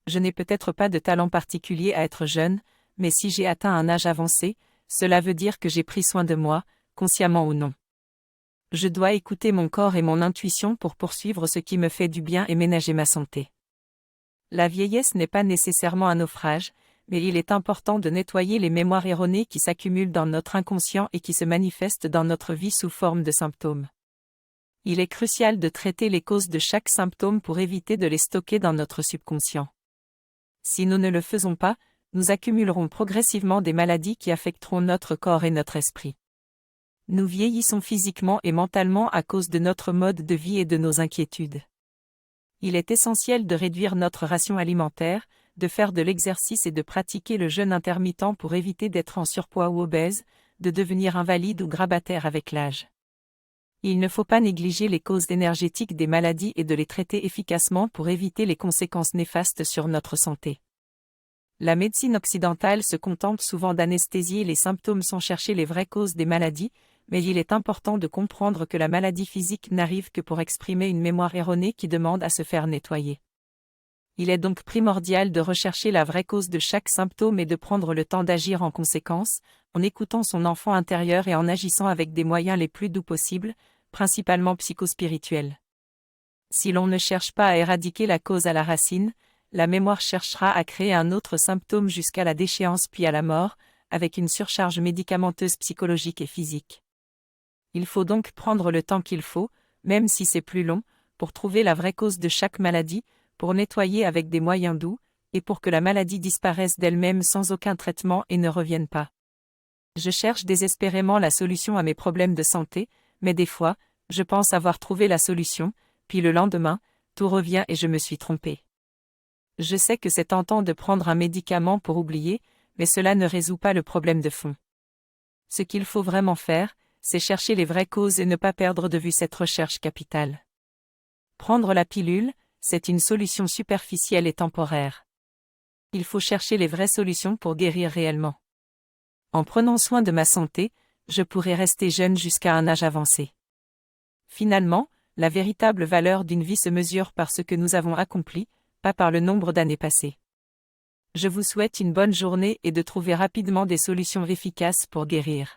Je n'ai peut-être pas de talent particulier à être jeune, mais si j'ai atteint un âge avancé, cela veut dire que j'ai pris soin de moi, consciemment ou non. Je dois écouter mon corps et mon intuition pour poursuivre ce qui me fait du bien et ménager ma santé. La vieillesse n'est pas nécessairement un naufrage, mais il est important de nettoyer les mémoires erronées qui s'accumulent dans notre inconscient et qui se manifestent dans notre vie sous forme de symptômes. Il est crucial de traiter les causes de chaque symptôme pour éviter de les stocker dans notre subconscient. Si nous ne le faisons pas, nous accumulerons progressivement des maladies qui affecteront notre corps et notre esprit. Nous vieillissons physiquement et mentalement à cause de notre mode de vie et de nos inquiétudes. Il est essentiel de réduire notre ration alimentaire, de faire de l'exercice et de pratiquer le jeûne intermittent pour éviter d'être en surpoids ou obèse, de devenir invalide ou grabataire avec l'âge. Il ne faut pas négliger les causes énergétiques des maladies et de les traiter efficacement pour éviter les conséquences néfastes sur notre santé. La médecine occidentale se contente souvent d'anesthésier les symptômes sans chercher les vraies causes des maladies, mais il est important de comprendre que la maladie physique n'arrive que pour exprimer une mémoire erronée qui demande à se faire nettoyer. Il est donc primordial de rechercher la vraie cause de chaque symptôme et de prendre le temps d'agir en conséquence, en écoutant son enfant intérieur et en agissant avec des moyens les plus doux possibles, principalement psychospirituels. Si l'on ne cherche pas à éradiquer la cause à la racine, la mémoire cherchera à créer un autre symptôme jusqu'à la déchéance puis à la mort, avec une surcharge médicamenteuse psychologique et physique. Il faut donc prendre le temps qu'il faut, même si c'est plus long, pour trouver la vraie cause de chaque maladie, pour nettoyer avec des moyens doux, et pour que la maladie disparaisse d'elle-même sans aucun traitement et ne revienne pas. Je cherche désespérément la solution à mes problèmes de santé, mais des fois, je pense avoir trouvé la solution, puis le lendemain, tout revient et je me suis trompé. Je sais que c'est tentant de prendre un médicament pour oublier, mais cela ne résout pas le problème de fond. Ce qu'il faut vraiment faire, c'est chercher les vraies causes et ne pas perdre de vue cette recherche capitale. Prendre la pilule, c'est une solution superficielle et temporaire. Il faut chercher les vraies solutions pour guérir réellement. En prenant soin de ma santé, je pourrai rester jeune jusqu'à un âge avancé. Finalement, la véritable valeur d'une vie se mesure par ce que nous avons accompli, pas par le nombre d'années passées. Je vous souhaite une bonne journée et de trouver rapidement des solutions efficaces pour guérir.